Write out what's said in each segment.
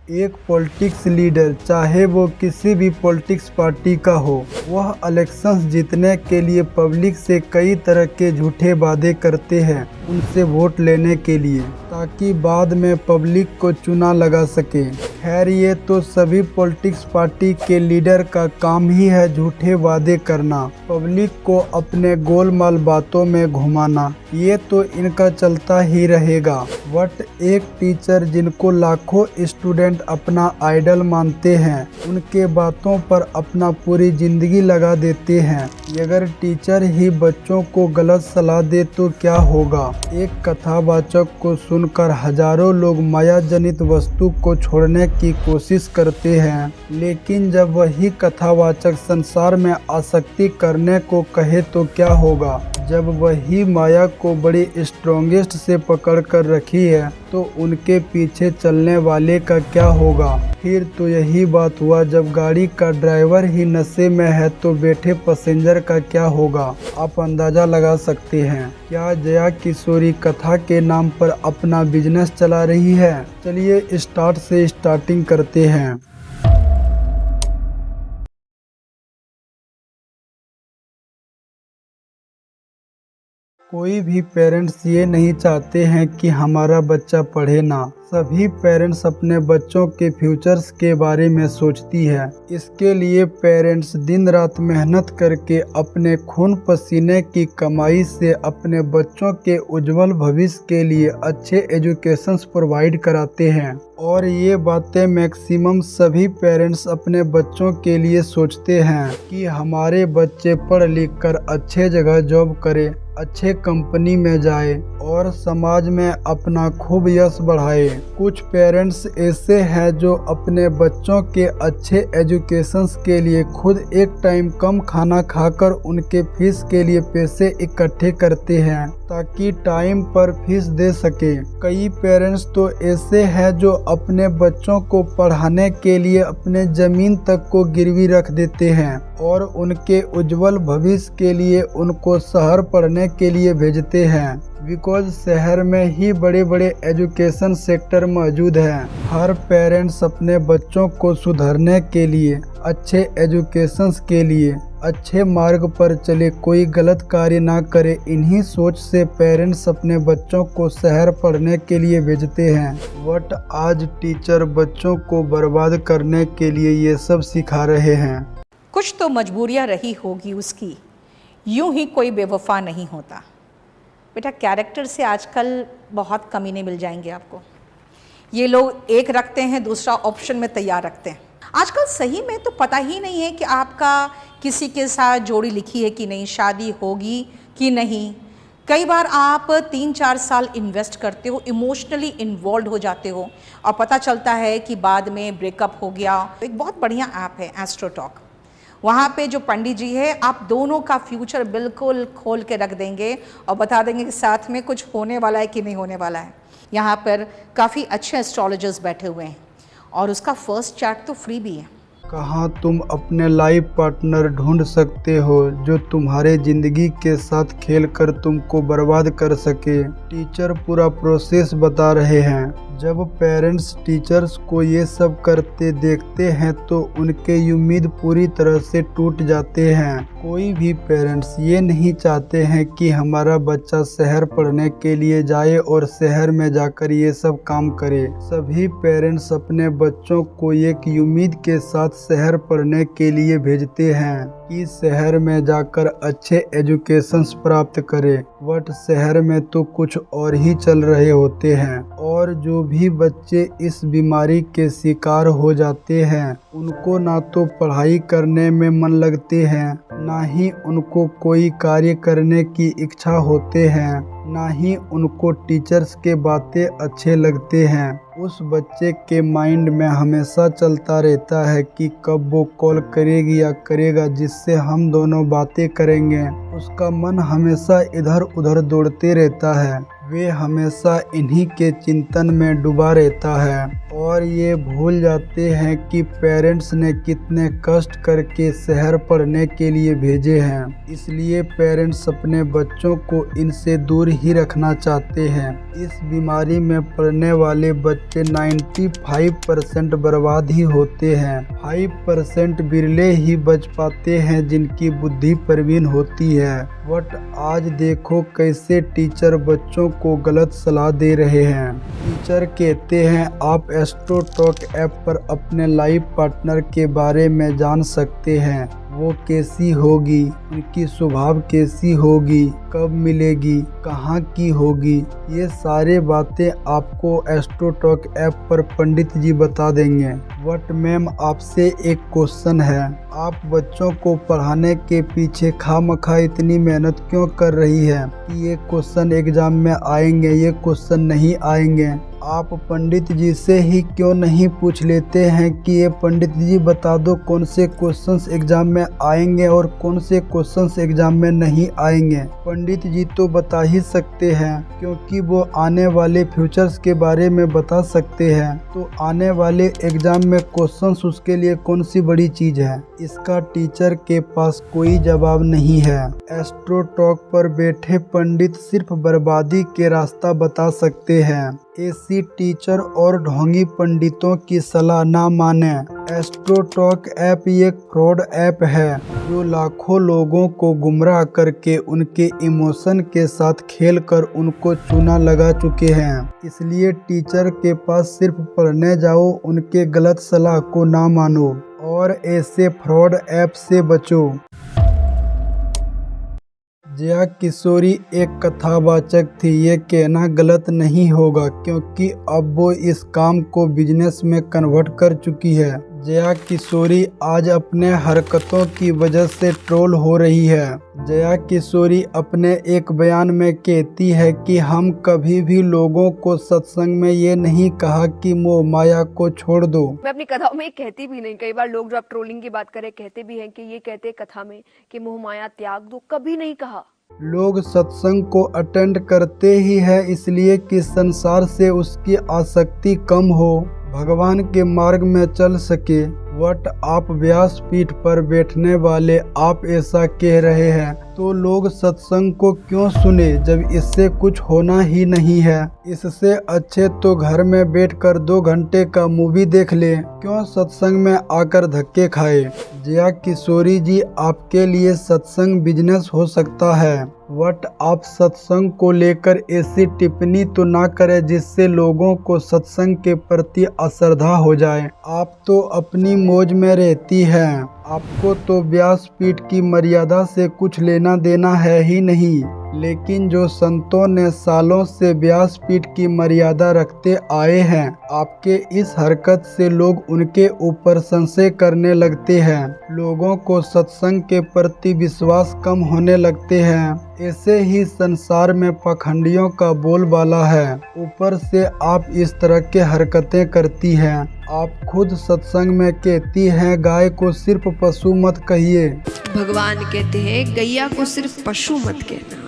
एक politics leader, चाहे वो किसी भी पॉलिटिक्स पार्टी का हो, वह इलेक्शंस जीतने के लिए पब्लिक से कई तरह के झूठे वादे करते हैं उनसे वोट लेने के लिए, ताकि बाद में पब्लिक को चुना लगा सके। खैर, ये तो सभी पॉलिटिक्स पार्टी के लीडर का काम ही है झूठे वादे करना, पब्लिक को अपने गोलमाल बातों में घुमाना। ये तो इनका चलता ही रहेगा। बट एक टीचर जिनको लाखों स्टूडेंट अपना आइडल मानते हैं, उनके बातों पर अपना पूरी जिंदगी लगा देते हैं। अगर टीचर ही बच्चों को गलत सलाह दे तो क्या होगा? एक कथावाचक को सुनकर हजारों लोग माया जनित वस्तु को छोड़ने की कोशिश करते हैं, लेकिन जब वही कथावाचक संसार में आसक्ति करने को कहे तो क्या होगा? जब वही माया को बड़ी स्ट्रॉन्गेस्ट से पकड़ कर रखी है तो उनके पीछे चलने वाले का क्या होगा? फिर तो यही बात हुआ, जब गाड़ी का ड्राइवर ही नशे में है तो बैठे पैसेंजर का क्या होगा? आप अंदाजा लगा सकते हैं। क्या जया किशोरी कथा के नाम पर अपना बिजनेस चला रही है? चलिए स्टार्ट से स्टार्टिंग करते हैं। कोई भी पेरेंट्स ये नहीं चाहते हैं कि हमारा बच्चा पढ़े ना। सभी पेरेंट्स अपने बच्चों के फ्यूचर्स के बारे में सोचती है। इसके लिए पेरेंट्स दिन रात मेहनत करके अपने खून पसीने की कमाई से अपने बच्चों के उज्जवल भविष्य के लिए अच्छे एजुकेशंस प्रोवाइड कराते हैं। और ये बातें मैक्सिमम सभी पेरेंट्स अपने बच्चों के लिए सोचते हैं कि हमारे बच्चे पढ़ लिख कर अच्छे जगह जॉब करे, अच्छे कंपनी में जाए और समाज में अपना खूब यश बढ़ाए। कुछ पेरेंट्स ऐसे हैं जो अपने बच्चों के अच्छे एजुकेशंस के लिए खुद एक टाइम कम खाना खाकर उनके फीस के लिए पैसे इकट्ठे करते हैं ताकि टाइम पर फीस दे सके। कई पेरेंट्स तो ऐसे हैं जो अपने बच्चों को पढ़ाने के लिए अपने जमीन तक को गिरवी रख देते हैं और उनके उज्जवल भविष्य के लिए उनको शहर पढ़ने के लिए भेजते हैं, बिकॉज शहर में ही बड़े बड़े एजुकेशन सेक्टर मौजूद हैं। हर पेरेंट्स अपने बच्चों को सुधरने के लिए, अच्छे एजुकेशंस के लिए अच्छे मार्ग पर चले, कोई गलत कार्य ना करे, इन्हीं सोच से पेरेंट्स अपने बच्चों को शहर पढ़ने के लिए भेजते हैं। बट आज टीचर बच्चों को बर्बाद करने के लिए ये सब सिखा रहे हैं। कुछ तो मजबूरियां रही होगी उसकी, यूं ही कोई बेवफा नहीं होता। बेटा, कैरेक्टर से आजकल बहुत कमीने मिल जाएंगे आपको। ये लोग एक रखते हैं, दूसरा ऑप्शन में तैयार रखते हैं। आजकल सही में तो पता ही नहीं है कि आपका किसी के साथ जोड़ी लिखी है कि नहीं, शादी होगी कि नहीं। कई बार आप 3-4 साल इन्वेस्ट करते हो, इमोशनली इन्वॉल्व हो जाते हो और पता चलता है कि बाद में ब्रेकअप हो गया। एक बहुत बढ़िया ऐप है एस्ट्रोटॉक। वहाँ पे जो पंडित जी है, आप दोनों का फ्यूचर बिल्कुल खोल के रख देंगे और बता देंगे कि साथ में कुछ होने वाला है कि नहीं होने वाला है। यहाँ पर काफ़ी अच्छे एस्ट्रोलॉजर्स बैठे हुए हैं और उसका फर्स्ट चैट तो फ्री भी है। कहाँ तुम अपने लाइफ पार्टनर ढूंढ सकते हो जो तुम्हारे जिंदगी के साथ खेलकर तुमको बर्बाद कर सके? टीचर पूरा प्रोसेस बता रहे हैं। जब पेरेंट्स टीचर्स को ये सब करते देखते हैं तो उनके उम्मीद पूरी तरह से टूट जाते हैं। कोई भी पेरेंट्स ये नहीं चाहते हैं कि हमारा बच्चा शहर पढ़ने के लिए जाए और शहर में जाकर ये सब काम करे। सभी पेरेंट्स अपने बच्चों को एक उम्मीद के साथ शहर पढ़ने के लिए भेजते हैं कि शहर में जाकर अच्छे एजुकेशंस प्राप्त करे। बट शहर में तो कुछ और ही चल रहे होते हैं। और जो भी बच्चे इस बीमारी के शिकार हो जाते हैं, उनको ना तो पढ़ाई करने में मन लगते हैं, ना ही उनको कोई कार्य करने की इच्छा होते हैं, ना ही उनको टीचर्स के बातें अच्छे लगते हैं। उस बच्चे के माइंड में हमेशा चलता रहता है कि कब वो कॉल करेगी या करेगा जिससे हम दोनों बातें करेंगे। उसका मन हमेशा इधर उधर दौड़ते रहता है। वे हमेशा इन्हीं के चिंतन में डूबा रहता है और ये भूल जाते हैं कि पेरेंट्स ने कितने कष्ट करके शहर पढ़ने के लिए भेजे हैं। इसलिए पेरेंट्स अपने बच्चों को इनसे दूर ही रखना चाहते हैं। इस बीमारी में पड़ने वाले बच्चे 95% बर्बाद ही होते हैं। 5% बिरले ही बच पाते हैं जिनकी बुद्धि प्रवीण होती है। बट आज देखो कैसे टीचर बच्चों को गलत सलाह दे रहे हैं। टीचर कहते हैं आप एस्ट्रो टॉक ऐप पर अपने लाइफ पार्टनर के बारे में जान सकते हैं। वो कैसी होगी, उनकी स्वभाव कैसी होगी, कब मिलेगी, कहाँ की होगी, ये सारे बातें आपको एस्ट्रो टॉक ऐप पर पंडित जी बता देंगे। बट मैम आपसे एक क्वेश्चन है, आप बच्चों को पढ़ाने के पीछे खामखा इतनी मेहनत क्यों कर रही है कि ये क्वेश्चन एग्जाम में आएंगे, ये क्वेश्चन नहीं आएंगे। आप पंडित जी से ही क्यों नहीं पूछ लेते हैं कि ये पंडित जी बता दो कौन से क्वेश्चंस एग्जाम में आएंगे और कौन से क्वेश्चंस एग्जाम में नहीं आएंगे। पंडित जी तो बता ही सकते हैं क्योंकि वो आने वाले फ्यूचर्स के बारे में बता सकते हैं। तो आने वाले एग्जाम में क्वेश्चंस उसके लिए कौन सी बड़ी चीज है। इसका टीचर के पास कोई जवाब नहीं है। एस्ट्रो टॉक पर बैठे पंडित सिर्फ बर्बादी के रास्ता बता सकते हैं। ऐसी टीचर और ढोंगी पंडितों की सलाह ना माने। एस्ट्रो टॉक ऐप एक फ्रॉड ऐप है जो लाखों लोगों को गुमराह करके उनके इमोशन के साथ खेलकर उनको चूना लगा चुके हैं। इसलिए टीचर के पास सिर्फ पढ़ने जाओ, उनके गलत सलाह को ना मानो और ऐसे फ्रॉड ऐप से बचो। जया किशोरी एक कथावाचक थी। ये कहना गलत नहीं होगा क्योंकि अब वो इस काम को बिजनेस में कन्वर्ट कर चुकी है। जया किशोरी आज अपने हरकतों की वजह से ट्रोल हो रही है। जया किशोरी अपने एक बयान में कहती है कि हम कभी भी लोगों को सत्संग में ये नहीं कहा कि मोह माया को छोड़ दो। मैं अपनी कथाओं में कहती भी नहीं। कई बार लोग जो आप ट्रोलिंग की बात करें कहते भी हैं कि ये कहते कथा में कि मोह माया त्याग दो, कभी नहीं कहा। लोग सत्संग को अटेंड करते ही है इसलिए कि संसार से उसकी आसक्ति कम हो, भगवान के मार्ग में चल सके। बट आप व्यासपीठ पर बैठने वाले आप ऐसा कह रहे हैं तो लोग सत्संग को क्यों सुने जब इससे कुछ होना ही नहीं है। इससे अच्छे तो घर में बैठकर 2 घंटे का मूवी देख ले, क्यों सत्संग में आकर धक्के खाए। जया किशोरी जी आपके लिए सत्संग बिजनेस हो सकता है बट आप सत्संग को लेकर ऐसी टिप्पणी तो ना करें जिससे लोगों को सत्संग के प्रति अश्रद्धा हो जाए। आप तो अपनी मौज में रहती हैं, आपको तो व्यासपीठ की मर्यादा से कुछ लेना देना है ही नहीं। लेकिन जो संतों ने सालों से व्यासपीठ की मर्यादा रखते आए हैं, आपके इस हरकत से लोग उनके ऊपर संशय करने लगते हैं। लोगों को सत्संग के प्रति विश्वास कम होने लगते हैं। ऐसे ही संसार में पाखंडियों का बोलबाला है। ऊपर से आप इस तरह के हरकतें करती हैं। आप खुद सत्संग में कहती हैं गाय को सिर्फ पशु मत कहिए। भगवान कहते हैं गैया को सिर्फ पशु मत कहना।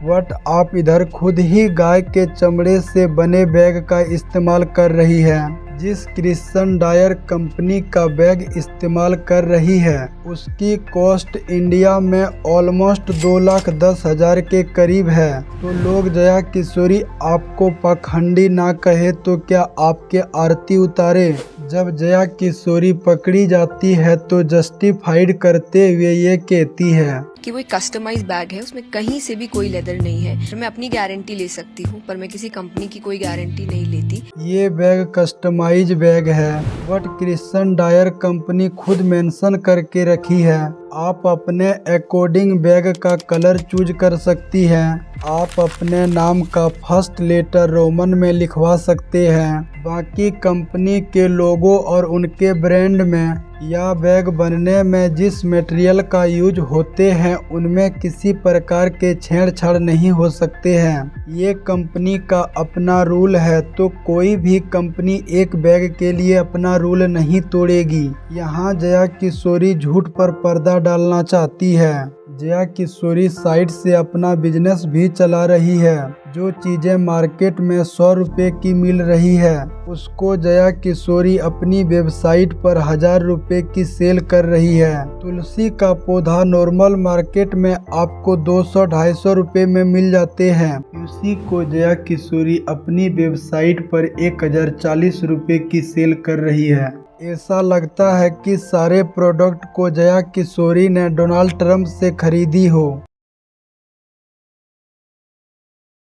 बट आप इधर खुद ही गाय के चमड़े से बने बैग का इस्तेमाल कर रही है। जिस क्रिश्चियन डायर कंपनी का बैग इस्तेमाल कर रही है उसकी कॉस्ट इंडिया में ऑलमोस्ट 2,10,000 के करीब है। तो लोग जया किशोरी आपको पाखंडी ना कहे तो क्या आपके आरती उतारे। जब जया किशोरी पकड़ी जाती है तो जस्टिफाइड करते हुए ये कहती है कि वो एक कस्टमाइज बैग है, उसमें कहीं से भी कोई लेदर नहीं है। मैं अपनी गारंटी ले सकती हूँ पर मैं किसी कंपनी की कोई गारंटी नहीं लेती। ये बैग कस्टमाइज बैग है बट क्रिश्चियन डायर कंपनी खुद मेंशन करके रखी है। आप अपने अकॉर्डिंग बैग का कलर चूज कर सकती हैं। आप अपने नाम का फर्स्ट लेटर रोमन में लिखवा सकते हैं। बाकी कंपनी के लोगो और उनके ब्रांड में या बैग बनने में जिस मटेरियल का यूज होते हैं उनमें किसी प्रकार के छेड़छाड़ नहीं हो सकते हैं। ये कंपनी का अपना रूल है तो कोई भी कंपनी एक बैग के लिए अपना रूल नहीं तोड़ेगी। यहाँ जया किशोरी झूठ पर पर्दा डालना चाहती है। जया किशोरी साइड से अपना बिजनेस भी चला रही है। जो चीजें मार्केट में 100 रुपए की मिल रही है उसको जया किशोरी अपनी वेबसाइट पर 1000 रुपए की सेल कर रही है। तुलसी का पौधा नॉर्मल मार्केट में आपको 200-250 रुपए में मिल जाते हैं। उसी को जया किशोरी अपनी वेबसाइट पर 1040 रुपए की सेल कर रही है। ऐसा लगता है कि सारे प्रोडक्ट को जया किशोरी ने डोनाल्ड ट्रंप से खरीदी हो।